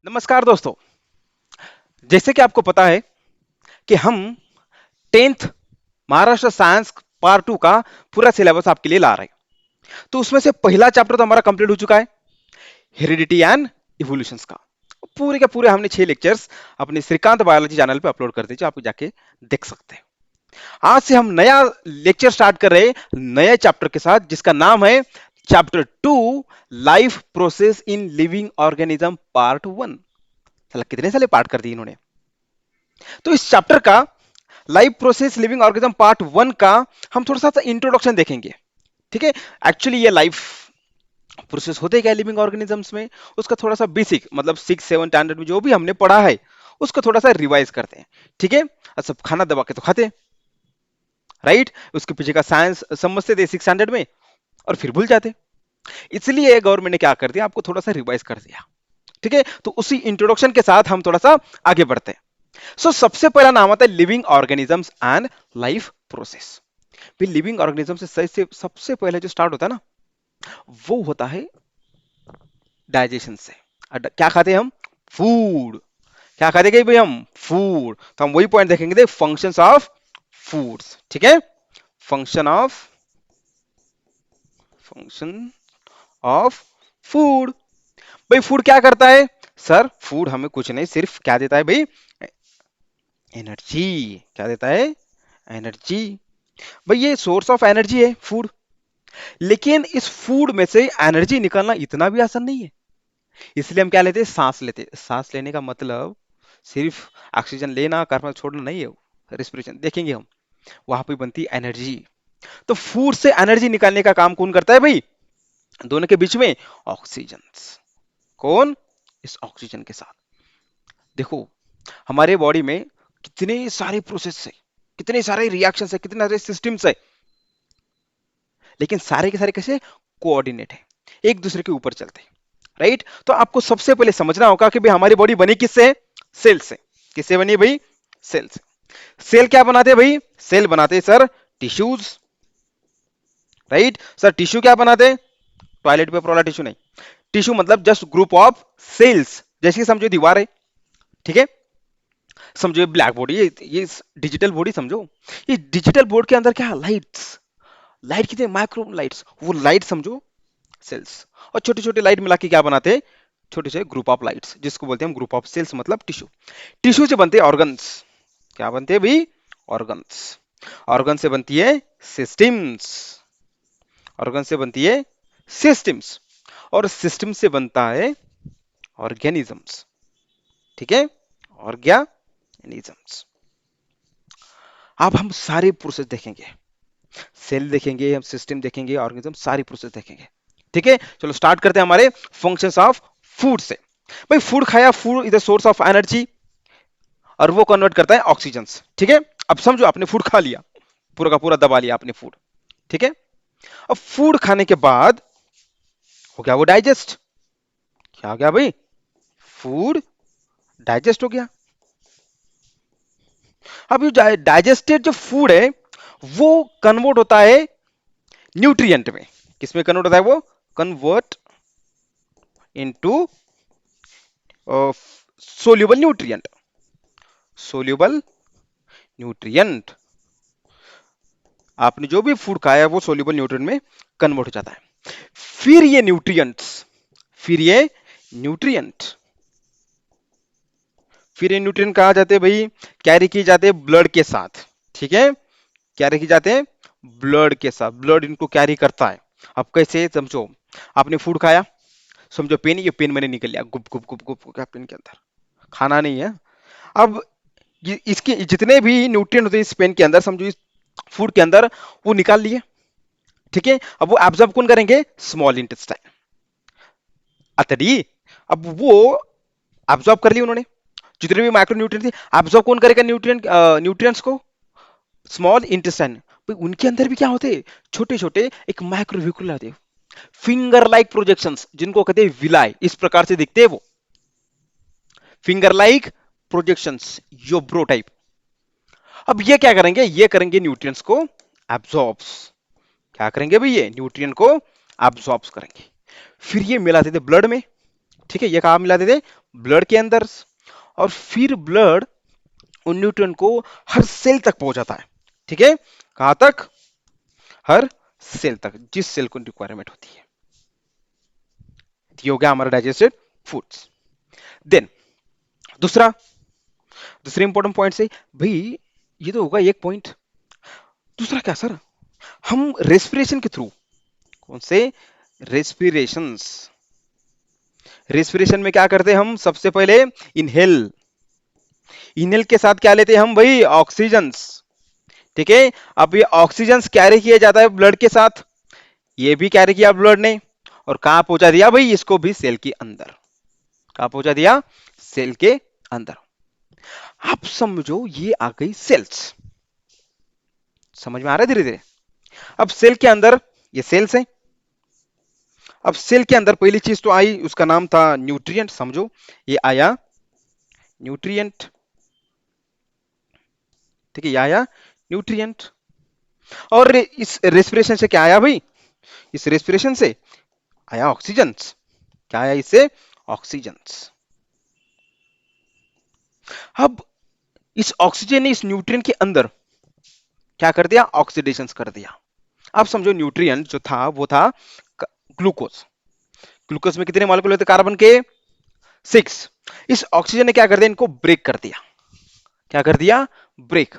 नमस्कार दोस्तों। जैसे कि आपको पता है कि हम 10th महाराष्ट्र साइंस पार्ट 2 का पूरा सिलेबस आपके लिए ला रहे हैं। तो उसमें से पहला चैप्टर तो हमारा कंप्लीट हो चुका है, हेरिडिटी एंड इवोल्यूशंस का। पूरे के पूरे हमने 6 लेक्चर्स अपने श्रीकांत बायोलॉजी चैनल पे अपलोड कर दिए, जो आप जाके देख सकते हैं। आज से हम नया लेक्चर स्टार्ट कर रहे हैं नए चैप्टर के साथ, जिसका नाम है chapter 2, life process in living organism part 1। साला कितने साले पार्ट कर दिए इन्होंने। तो इस चैप्टर का life process living organism part 1 का हम थोड़ा सा इंट्रोडक्शन देखेंगे। ठीक है। एक्चुअली ये लाइफ प्रोसेस होते क्या लिविंग ऑर्गेनिजम्स में, उसका थोड़ा सा बेसिक मतलब 6-7 स्टैंडर्ड में जो भी हमने पढ़ा है उसको थोड़ा सा रिवाइज करते हैं। ठीक है। सब खाना दबा के तो खाते हैं, राइट। उसके पीछे का साइंस समझते थे 6 स्टैंडर्ड में और फिर भूल जाते। इसलिए गवर्नमेंट ने क्या कर दिया, आपको थोड़ा सा रिवाइज कर दिया। ठीक है। तो उसी इंट्रोडक्शन के साथ हम थोड़ा सा आगे बढ़ते हैं। सबसे पहला नाम आता है living organisms and life process. फिर लिविंग ऑर्गेनिज्म से सबसे पहले जो स्टार्ट होता है ना, वो होता है डाइजेशन से। क्या खाते हैं हम? फूड। क्या खाते हैं भाई हम? फूड। तो हम वही पॉइंट देखेंगे, देख फंक्शंस ऑफ फूड्स। ठीक है। Function of function of food. भाई फूड क्या करता है सर? फूड हमें कुछ नहीं, सिर्फ क्या देता है भाई? एनर्जी। क्या देता है? एनर्जी। भाई ये सोर्स ऑफ एनर्जी है फूड, लेकिन इस फूड में से एनर्जी निकालना इतना भी आसान नहीं है। इसलिए हम क्या लेते हैं? सांस लेते हैं। सांस लेने का मतलब सिर्फ ऑक्सीजन लेना, कार्बन छोड़ना नहीं है। रेस्पिरेशन देखेंगे हम, वहां पे बनती है एनर्जी। तो फूड से एनर्जी निकालने का काम कौन करता है भाई? दोनों के बीच में ऑक्सीजन। कौन? इस ऑक्सीजन के साथ। देखो हमारे बॉडी में कितने सारे प्रोसेस है, कितने सारे रिएक्शन है, कितने सारे सिस्टम्स है, लेकिन सारे के सारे कैसे कोऑर्डिनेट है, एक दूसरे के ऊपर चलते हैं, राइट। तो आपको सबसे पहले समझना होगा कि भाई हमारी बॉडी बनी किससे है? सेल से। किससे बनी है भाई? सेल से। सेल क्या बनाते हैं भाई? सेल बनाते हैं sir tissues, right. Sir tissue क्या बनाते हैं? टॉयलेट पेपर वाला टिश्यू नहीं। टिश्यू मतलब जस्ट ग्रुप ऑफ सेल्स। जैसे समझो दीवार है, ठीक है। समझो ब्लैक बोर्ड, ये डिजिटल बॉडी समझो। ये डिजिटल बोर्ड के अंदर क्या? लाइट्स। लाइट कितने माइक्रो लाइट्स, वो लाइट समझो सेल्स। और छोटे छोटे लाइट मिला के क्या बनाते हैं? छोटे छोटे ग्रुप ऑफ लाइट्स, जिसको बोलते हैं हम ग्रुप ऑफ सेल्स, मतलब टिश्यू। टिश्यू से बनते हैं ऑर्गन्स। क्या बनते हैं भाई? ऑर्गन्स। ऑर्गन से बनती है सिस्टम्स। ऑर्गन से बनती है सिस्टम्स। और सिस्टम से बनता है ऑर्गेनिजम्स। ठीक है। ऑर्गेनिजम्स। अब हम सारे प्रोसेस देखेंगे, सेल देखेंगे, हम सिस्टम देखेंगे, ऑर्गेनिज्म, सारी प्रोसेस देखेंगे। ठीक है। चलो स्टार्ट करते हैं हमारे फंक्शंस ऑफ फूड से। भाई फूड खाया, food is the source of energy और वो कन्वर्ट करता है ऑक्सीजन। ठीक है। अब समझो आपने फूड खा लिया, पूरा का पूरा दबा लिया आपने फूड। ठीक है। अब फूड खाने के बाद हो गया वो डाइजेस्ट। क्या हो गया भाई? फूड डाइजेस्ट हो गया। अब ये डाइजेस्टेड जो फूड है वो कन्वर्ट होता है न्यूट्रिएंट में। किसमें कन्वर्ट होता है वो? Convert into soluble nutrient. Soluble nutrient. आपने जो भी फूड खाया है वो सोल्यूबल न्यूट्रिएंट में कन्वर्ट हो जाता है। फिर ये न्यूट्रिएंट्स फिर ये न्यूट्रिएंट फिर ये न्यूट्रिएंट कहा जाते हैं भाई? कैरी किए जाते हैं ब्लड के साथ। ठीक है। कैरी किए जाते हैं ब्लड के साथ, ब्लड इनको कैरी करता है। अब कैसे समझो, आपने फूड खाया, समझो पेन, ये पेन मैंने निकल लिया, गुप गुप गुप गुप क्या पेन के अंदर, खाना नहीं है। अब इसके जितने भी न्यूट्रिएंट होते हैं इस पेन के अंदर, समझो इस फूड के अंदर, वो निकाल लिए। ठीक है। अब वो एब्जॉर्ब कौन करेंगे? स्मॉल इंटेस्टाइन, अतड़ी। अब वो एब्जॉर्ब कर लिए उन्होंने, जितने भी माइक्रो न्यूट्रिएंट थे। एब्जॉर्ब कौन करेगा न्यूट्रिएंट्स को? Small intestine. उनके अंदर भी क्या होते हैं? छोटे छोटे एक माइक्रोव्यूकुला आते, फिंगर लाइक प्रोजेक्शंस, जिनको कहते हैं विलाई। इस प्रकार से दिखते हैं वो, फिंगर लाइक प्रोजेक्शंस, योब्रो टाइप। अब ये क्या करेंगे? ये करेंगे न्यूट्रिएंट्स को एब्जॉर्ब्स। क्या करेंगे भाई? ये न्यूट्रिएंट को एब्जॉर्ब्स करेंगे। फिर ये मिलाते थे ब्लड में। ठीक है। ये कहा मिलाते थे? ब्लड के अंदर, और फिर ब्लड उन न्यूट्रिएंट को हर सेल तक पहुंचाता है। ठीक है, कहां तक? हर सेल तक, जिस सेल को रिक्वायरमेंट होती है। ये हो गया हमारा डाइजेस्टेड फूड्स। देन दूसरा, दूसरे इंपॉर्टेंट पॉइंट से भाई, ये तो होगा एक पॉइंट। दूसरा क्या सर? हम रेस्पिरेशन के थ्रू, कौन से? रेस्पिरेशंस। रेस्पिरेशन में क्या करते हैं हम? सबसे पहले इनहेल, इनहेल के साथ क्या लेते हैं हम भाई? ऑक्सीजन। ठीक है, अब ये ऑक्सीजन कैरी किया जाता है ब्लड के साथ, ये भी कैरी किया ब्लड ने, और कहां पहुंचा दिया भाई? इसको भी सेल के अंदर। कहां पहुंचा दिया? सेल के अंदर। आप समझो ये आ गई सेल्स। समझ में आ रहा है धीरे धीरे? अब सेल के अंदर ये सेल्स है। अब सेल के अंदर पहली चीज तो आई, उसका नाम था न्यूट्रिएंट। समझो ये आया न्यूट्रिएंट। ठीक है, ये आया न्यूट्रिएंट। और इस रेस्पिरेशन से क्या आया भाई? इस रेस्पिरेशन से आया ऑक्सीजन। क्या आया इससे? ऑक्सीजन। अब इस ऑक्सीजन ने इस न्यूट्रिएंट के अंदर क्या कर दिया? ऑक्सीडेशन कर दिया। अब समझो न्यूट्रिएंट जो था वो था ग्लूकोज। ग्लूकोज में कितने मॉलिक्यूल होते? कार्बन के 6। इस ऑक्सीजन ने क्या कर दिया? इनको ब्रेक कर दिया। क्या कर दिया? ब्रेक।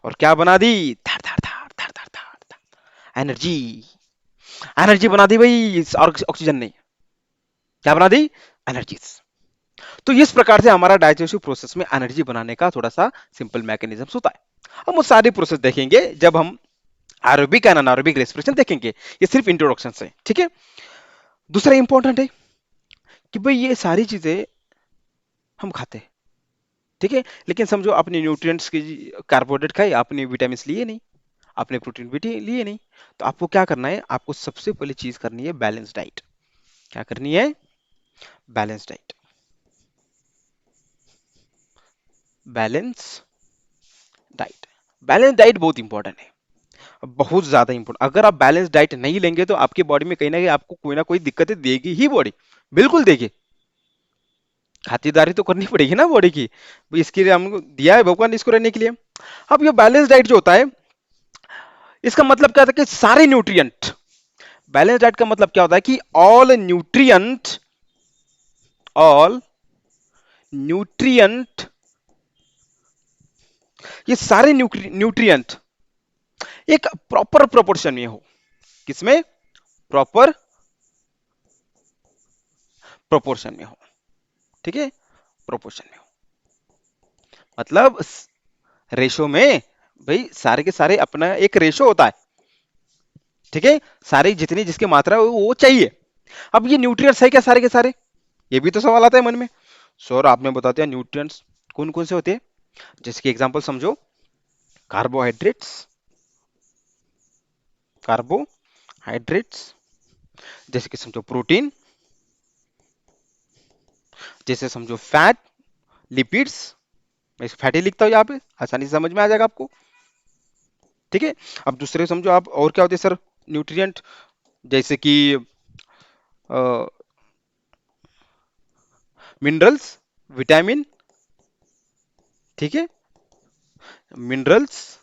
और क्या बना दी? धड़ धड़ धड़ धड़ धड़ धड़ एनर्जी। एनर्जी बना दी भाई इस ऑक्सीजन ने। क्या बना दी? एनर्जी। तो इस प्रकार से हमारा डाइजेस्टिव प्रोसेस में एनर्जी बनाने का थोड़ा सा सिंपल मैकेनिज्म होता है। हम वो सारे प्रोसेस देखेंगे जब हम एरोबिक एंड अनारोबिक रेस्पिरेशन देखेंगे। ये सिर्फ इंट्रोडक्शन है, ठीक है। दूसरा इंपॉर्टेंट है कि भाई ये सारी चीजें हम खाते हैं, ठीक है, लेकिन समझो अपने न्यूट्रिएंट्स की कार्बोहाइड्रेट खाए, आपने विटामिन लिए नहीं, आपने प्रोटीन भी लिए नहीं, तो आपको क्या करना है? आपको सबसे पहले चीज करनी है बैलेंस डाइट। क्या करनी है? Balance diet. Balance diet. Balance diet बहुत इंपॉर्टेंट है, बहुत ज्यादा इंपॉर्टेंट। अगर आप बैलेंस डाइट नहीं लेंगे तो आपकी बॉडी में कहीं ना कोई दिक्कतें देगी ही बॉडी, बिल्कुल देगी। खातिरदारी तो करनी पड़ेगी ना बॉडी की, इसके लिए हमको दिया है भगवान ने इसको रहने के लिए। अब ये बैलेंस डाइट जो होता है, इसका मतलब क्या होता है? कि सारे न्यूट्रिएंट। बैलेंस डाइट का मतलब क्या होता है? कि ऑल न्यूट्रिएंट, ये सारे न्यूट्रिएंट एक प्रॉपर प्रोपोर्शन में हो। किसमें? प्रॉपर प्रोपोर्शन में हो। ठीक है, प्रोपोर्शन में हो मतलब रेशो में। भाई सारे के सारे अपना एक रेशो होता है, ठीक है, सारे जितनी जिसकी मात्रा वो चाहिए। अब ये न्यूट्रिएंट्स है क्या सारे के सारे? ये भी तो सवाल आता है मन में। सर आपने बता दिया न्यूट्रिएंट्स कौन कौन से होते हैं। जैसे कि एग्जांपल समझो, कार्बोहाइड्रेट्स, कार्बोहाइड्रेट्स, जैसे कि समझो प्रोटीन, जैसे समझो फैट, लिपिड्स। मैं फैटी लिखता हूं यहाँ पे, आसानी से समझ में आ जाएगा आपको। ठीक है, अब दूसरे समझो आप और क्या होते हैं सर न्यूट्रिएंट, जैसे कि मिनरल्स, विटामिन, ठीक है, मिनरल्स,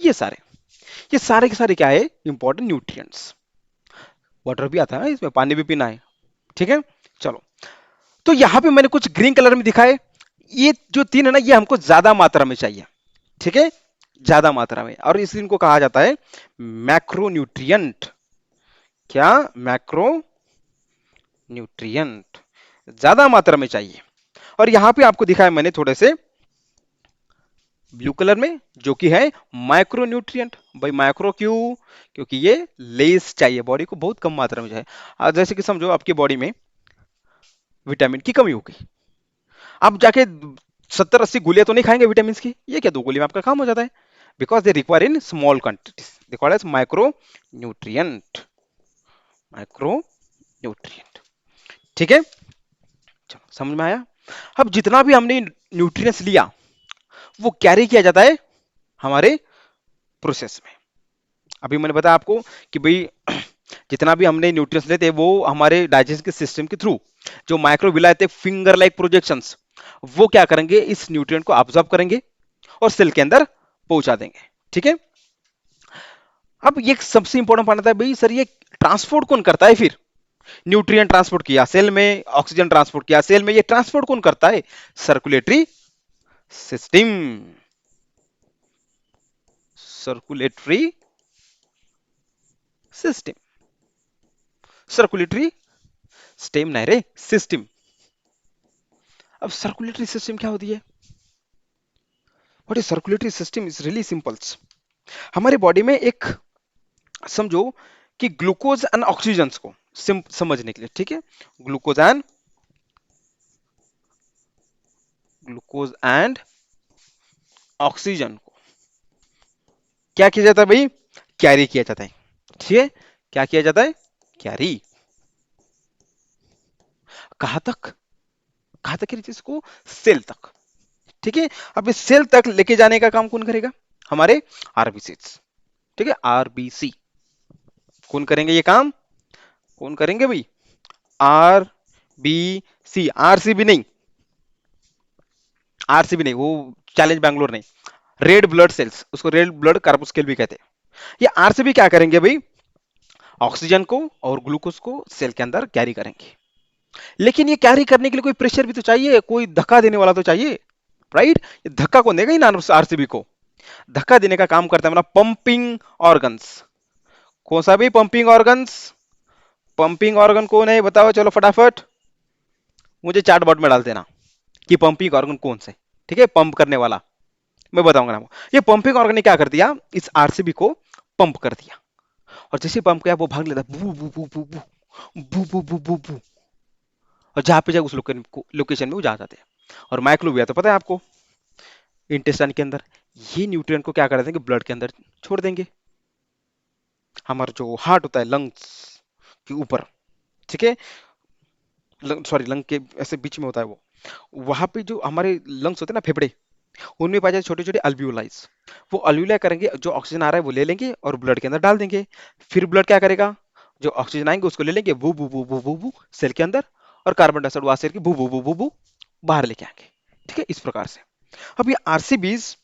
ये सारे के सारे क्या है? Important nutrients. वाटर भी आता है इसमें, पानी भी पीना है, ठीक है। चलो, तो यहां पे मैंने कुछ ग्रीन कलर में दिखाए, ये जो तीन है ना, ये हमको ज्यादा मात्रा में चाहिए, ठीक है, ज्यादा मात्रा में, और इस इनको कहा जाता है मैक्रोन्यूट्रिएंट। क्या? मैक्रो न्यूट्रिएंट, ज्यादा मात्रा में चाहिए। और यहां पे आपको दिखाया मैंने थोड़े से ब्लू कलर में, जो कि है माइक्रोन्यूट्रिएंट। भाई माइक्रो क्यों? क्योंकि ये लेस चाहिए, बॉडी को बहुत कम मात्रा में चाहिए। जैसे कि समझो आपकी बॉडी में विटामिन की कमी हो गई, आप जाके 70-80 गोलियां तो नहीं खाएंगे विटामिन की, ये क्या 2 गोली में आपका काम हो जाता है। Because they require in small quantities, they called as micro nutrient. Micro nutrient, ठीक है। चलो समझ में आया। अब जितना भी हमने न्यूट्रिएंट्स लिया, वो कैरी किया जाता है हमारे प्रोसेस में। अभी मैंने बताया आपको कि भाई जितना भी हमने न्यूट्रिएंट्स लेते हैं वो हमारे डाइजेशन के सिस्टम के थ्रू जो माइक्रोविला थे फिंगर लाइक प्रोजेक्शंस, वो क्या करेंगे, इस न्यूट्रिएंट को ऑब्जॉर्ब करेंगे और सेल के अंदर पहुंचा देंगे। ठीक है, अब ये सबसे इंपॉर्टेंट पॉइंट आता है भाई सर ये ट्रांसपोर्ट कौन करता है फिर? न्यूट्रिएंट ट्रांसपोर्ट किया सेल में, ऑक्सीजन ट्रांसपोर्ट किया सेल में, ये ट्रांसपोर्ट कौन करता है? Circulatory system. Circulatory system, circulatory stem नहीं रे, सिस्टम। अब सर्कुलेटरी सिस्टम क्या होती है? What is circulatory system? Is really symbols. हमारे बॉडी में एक, समझो कि ग्लूकोज एंड ऑक्सीजन को समझने के लिए, ठीक है, ग्लूकोज एंड ऑक्सीजन को क्या किया जाता है भाई? कैरी किया जाता है। ठीक है, क्या किया जाता है? कैरी। कहां तक? कहां तक की चीज को? सेल तक। ठीक है, अब इस सेल तक लेके जाने का काम कौन करेगा? हमारे आरबीसी। ठीक है, आरबीसी कौन करेंगे ये काम? कौन करेंगे भाई? R B C. आरसीबी नहीं, आरसीबी नहीं, वो चैलेंज बैंगलोर नहीं, रेड ब्लड सेल्स, उसको रेड ब्लड कार्बोस्केल भी कहते हैं। ये आरसीबी क्या करेंगे भाई? ऑक्सीजन को और ग्लूकोज को सेल के अंदर कैरी करेंगे। लेकिन ये कैरी करने के लिए कोई प्रेशर भी तो चाहिए, कोई धक्का देने वाला तो चाहिए, राइट? ये धक्का कौन देगा इन आरसीबी को? धक्का देने का काम करता है अपना पंपिंग ऑर्गन्स। कौन सा भी पंपिंग ऑर्गन्स? पंपिंग ऑर्गन कौन है बताओ, चलो फटाफट मुझे चैट बॉट में डाल देना कि पंपिंग ऑर्गन कौन से, ठीक है, पंप करने वाला। मैं बताऊंगा ना। ये पंपिंग ऑर्गन ने क्या कर दिया, इस आरसीबी को पंप कर दिया, और जैसे पंप किया वो भाग लेता बू बू बू बू बू बू बू बू बू बू, और जहां पे जाए उस लोकेशन में वो जा जाते हैं। और माइक्रोबिया तो पता है आपको, इंटेस्टाइन के अंदर, ये न्यूट्रिएंट को क्या कर देंगे, ब्लड के अंदर छोड़ देंगे। हमारा जो हार्ट होता है लंग्स के ऊपर, ठीक है, सॉरी लंग के ऐसे बीच में होता है वो, वहां पे जो हमारे लंग्स होते हैं ना, फेफड़े, उनमें पाए जाते छोटे छोटे अल्वियोलाइज। वो अल्वियोलाई करेंगे, जो ऑक्सीजन आ रहा है वो ले लेंगे और ब्लड के अंदर डाल देंगे। फिर ब्लड क्या करेगा, जो ऑक्सीजन आएंगे उसको ले लेंगे, बू बू बू बू बू बू सेल के अंदर, और कार्बन डाइऑक्साइड वहां से बू बू बू बू बू बाहर लेके आएंगे। ठीक है, इस प्रकार से। अब ये आरसीबीज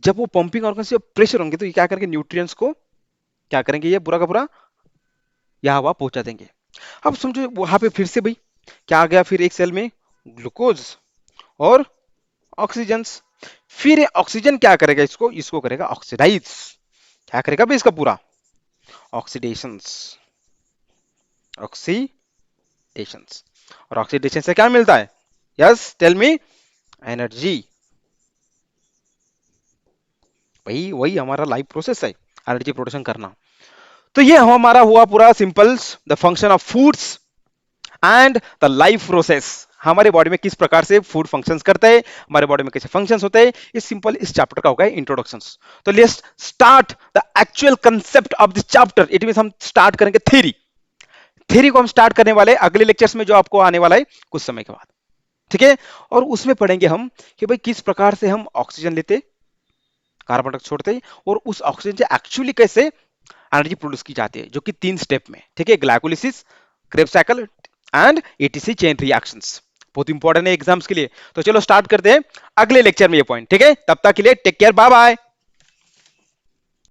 जब वो पंपिंग ऑर्गन से प्रेशर होंगे तो ये क्या करेंगे, न्यूट्रिएंट्स को क्या करेंगे, ये पूरा का पूरा यहाँ वहां पहुंचा देंगे। अब समझो वहां पे फिर से भाई क्या आ गया, फिर एक सेल में ग्लूकोज और ऑक्सीजन। फिर ऑक्सीजन क्या करेगा, इसको इसको करेगा ऑक्सीडाइज। क्या करेगा भाई इसका पूरा? ऑक्सीडेशन। ऑक्सीडेशन। और ऑक्सीडेशन से क्या मिलता है? Yes tell me. एनर्जी। भाई वही हमारा लाइफ प्रोसेस है, एनर्जी प्रोडक्शन करना। तो ये हमारा हुआ पूरा simples the function of foods and the life process. हमारे बॉडी में किस प्रकार से फूड फंक्शंस करते हैं, हमारे बॉडी में कैसे फंक्शंस होते हैं, इस सिंपल इस चैप्टर का होगा इंट्रोडक्शंस। तो let's start the actual concept of this chapter. It means हम स्टार्ट करेंगे थ्योरी। थ्योरी को हम स्टार्ट करने वाले अगले लेक्चर्स में, जो आपको आने वाला है कुछ समय के बाद। ठीक है, और उसमें पढ़ेंगे हम कि भाई किस प्रकार से हम ऑक्सीजन लेते, कार्बन डाइऑक्साइड छोड़ते, और उस ऑक्सीजन से एक्चुअली कैसे एनर्जी प्रोड्यूस की जाती है, जो कि 3 स्टेप में। ठीक है, glycolysis, Krebs cycle and ATC chain reactions. बहुत इंपॉर्टेंट है एग्जाम्स के लिए। तो चलो स्टार्ट करते हैं अगले लेक्चर में ये पॉइंट। ठीक है, तब तक के लिए टेक केयर, बाय बाय।